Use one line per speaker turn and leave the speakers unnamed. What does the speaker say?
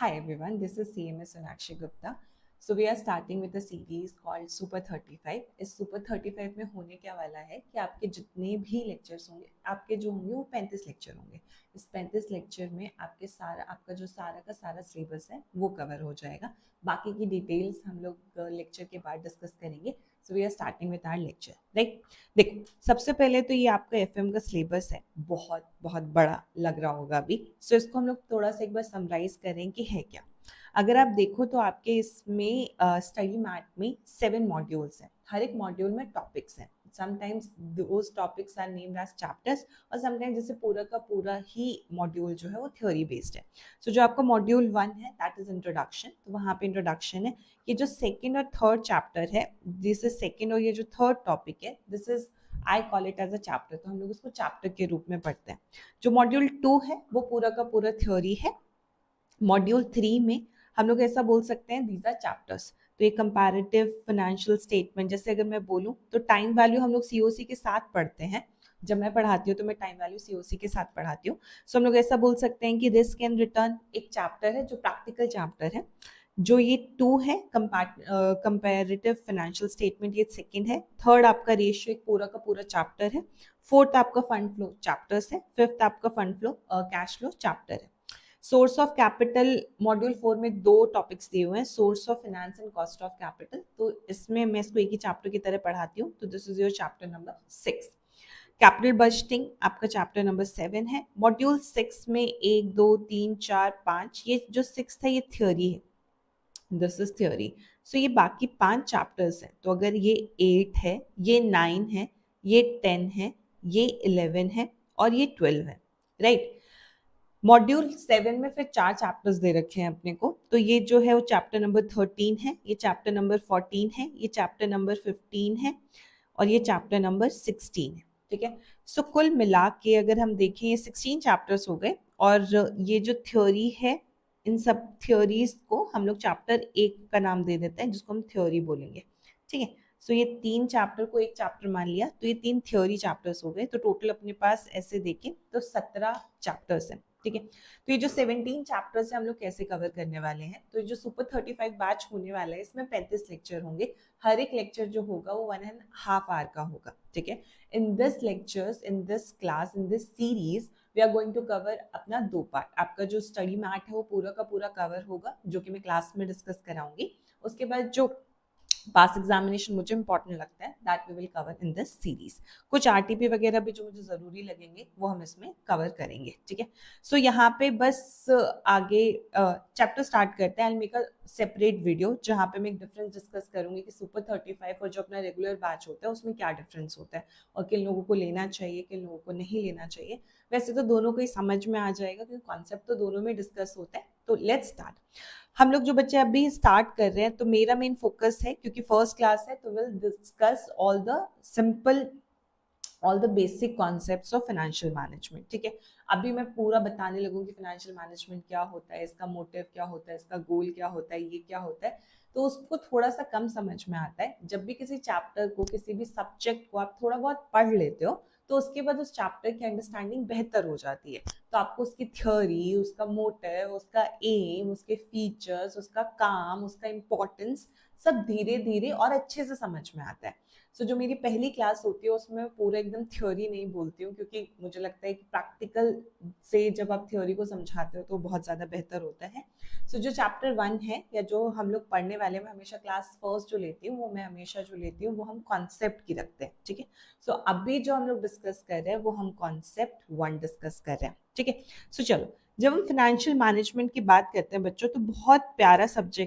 Hi everyone, this is CMS Sonakshi Gupta. So we are starting with a series called Super 35. इस Super 35 में होने क्या वाला है कि आपके जितने भी लेक्चर्स होंगे, आपके जो होंगे वो 35 लेक्चर होंगे। इस 35 लेक्चर में आपका जो सारा का सारा सिलेबस है वो कवर हो जाएगा। बाकी की डिटेल्स हम लोग लेक्चर के बाद डिस्कस करेंगे। So we are starting with our lecture, right. देखो, सबसे पहले तो ये आपका एफएम का सिलेबस है, बहुत बहुत बड़ा लग रहा होगा अभी। सो इसको हम लोग थोड़ा सा एक बार समराइज करें कि है क्या। अगर आप देखो तो आपके इसमें स्टडी मैट में 7 मॉड्यूल्स हैं। हर एक मॉड्यूल में टॉपिक्स हैं। Sometimes those topics are named as chapters और समटाइम्स जैसे पूरा का पूरा ही मॉड्यूल जो है वो थ्योरी बेस्ड है। सो जो आपका मॉड्यूल 1 है दैट इज इंट्रोडक्शन, तो वहाँ पे इंट्रोडक्शन है। ये जो सेकेंड और थर्ड चैप्टर है, दिस इज सेकेंड, और ये जो थर्ड टॉपिक है this is I call it as a chapter, तो हम लोग उसको चैप्टर के रूप में पढ़ते हैं। जो मॉड्यूल 2 है वो पूरा का पूरा थ्योरी है। मॉड्यूल 3 में हम लोग ऐसा बोल सकते हैं दीज आर चैप्टर्स। तो ये कंपैरेटिव फाइनेंशियल स्टेटमेंट, जैसे अगर मैं बोलूँ तो टाइम वैल्यू हम लोग सीओसी के साथ पढ़ते हैं। जब मैं पढ़ाती हूँ तो मैं टाइम वैल्यू सीओसी के साथ पढ़ाती हूँ। सो हम लोग ऐसा बोल सकते हैं कि रिस्क एंड रिटर्न एक चैप्टर है जो प्रैक्टिकल चैप्टर है। जो ये 2 है कंपैरेटिव फाइनेंशियल स्टेटमेंट, ये सेकंड है। थर्ड आपका रेशियो एक पूरा का पूरा चैप्टर है। फोर्थ आपका फंड फ्लो चैप्टर्स है। फिफ्थ आपका fund flow cash flow chapter है। सोर्स ऑफ कैपिटल मॉड्यूल 4 में 2 टॉपिक्स दिए हुए हैं, source of finance and cost of capital. तो इसमें मैं इसको एक ही चैप्टर की तरह पढ़ाती हूँ, तो this is your chapter number 6। Capital budgeting आपका चैप्टर नंबर 7 है। मॉड्यूल 6 में 1 2 3 4 5, ये जो 6 है ये थ्योरी है, दिस इज थ्योरी। सो ये बाकी 5 चैप्टर्स हैं। तो अगर ये 8 है, ये 9 है, ये 10 है, ये 11 है और ये 12 है, राइट। मॉड्यूल 7 में फिर 4 चैप्टर्स दे रखे हैं अपने को। तो ये जो है वो चैप्टर नंबर 13 है, ये चैप्टर नंबर 14 है, ये चैप्टर नंबर 15 है और ये चैप्टर नंबर 16 है, ठीक है। सो कुल मिला के अगर हम देखें ये 16 चैप्टर्स हो गए। और ये जो थ्योरी है, इन सब थ्योरीज को हम लोग चैप्टर 1 का नाम दे देते हैं, जिसको हम थ्योरी बोलेंगे, ठीक है। सो ये 3 चैप्टर को एक चैप्टर मान लिया, तो ये 3 थ्योरी चैप्टर्स हो गए। तो टोटल अपने पास ऐसे देखें तो 17 चैप्टर्स हैं, ठीक है। तो ये जो 17 चैप्टर्स है हम लोग कैसे कवर करने वाले हैं, तो जो सुपर 35 बैच होने वाला है इसमें 35 लेक्चर होंगे। हर एक लेक्चर जो होगा वो 1.5 आवर का होगा, ठीक है। In this lectures, in this class, in this series we are going to cover अपना 2 पार्ट। आपका जो स्टडी मैट है वो पूरा का पूरा कवर होगा, जो कि मैं क्लास में डिस्कस कराऊंगी। उसके बाद जो पास एग्जामिनेशन मुझे इंपॉर्टेंट लगता है that we will cover in this series. कुछ आरटीपी वगैरह भी जो मुझे जरूरी लगेंगे वो हम इसमें कवर करेंगे, ठीक है। सो यहाँ पे बस आगे चैप्टर स्टार्ट करते हैं। I make a separate video जहाँ पे मैं एक डिफरेंस डिस्कस करूंगी कि सुपर 35 और जो अपना रेगुलर बैच होता है उसमें क्या डिफरेंस होता है और किन लोगों को लेना चाहिए, किन लोगों को नहीं लेना चाहिए। वैसे तो दोनों को ही समझ में आ जाएगा क्योंकि कॉन्सेप्ट तो दोनों में डिस्कस होता है। तो लेट्स स्टार्ट। हम लोग जो बच्चे अभी स्टार्ट कर रहे हैं, तो मेरा मेन फोकस है क्योंकि फर्स्ट क्लास है, तो will discuss all the basic concepts of financial management, ठीक है। अभी मैं पूरा बताने लगूंगी फाइनेंशियल मैनेजमेंट क्या होता है, इसका मोटिव क्या होता है, इसका गोल क्या होता है, ये क्या होता है। तो उसको थोड़ा सा कम समझ में आता है। जब भी किसी चैप्टर को, किसी भी सब्जेक्ट को आप थोड़ा बहुत पढ़ लेते हो तो उसके बाद उस चैप्टर की अंडरस्टैंडिंग बेहतर हो जाती है। तो आपको उसकी थ्योरी, उसका मोटिव, उसका एम, उसके फीचर्स, उसका काम, उसका इम्पोर्टेंस सब धीरे धीरे और अच्छे से समझ में आता है। सो जो मेरी पहली क्लास होती है उसमें पूरा एकदम थ्योरी नहीं बोलती हूँ, क्योंकि मुझे लगता है कि प्रैक्टिकल से जब आप थ्योरी को समझाते हो तो बहुत ज़्यादा बेहतर होता है। सो जो चैप्टर 1 है या जो हम लोग पढ़ने वाले हैं, मैं हमेशा क्लास फर्स्ट जो लेती हूँ वो मैं हमेशा जो लेती हूँ वो हम कॉन्सेप्ट की रखते हैं, ठीक है। सो अभी जो हम लोग डिस्कस कर रहे हैं वो हम कॉन्सेप्ट 1 डिस्कस कर रहे हैं, ठीक है। सो चलो, जब हम फाइनेंशियल मैनेजमेंट की बात करते हैं बच्चों, तो बहुत प्यारा सब्जेक्ट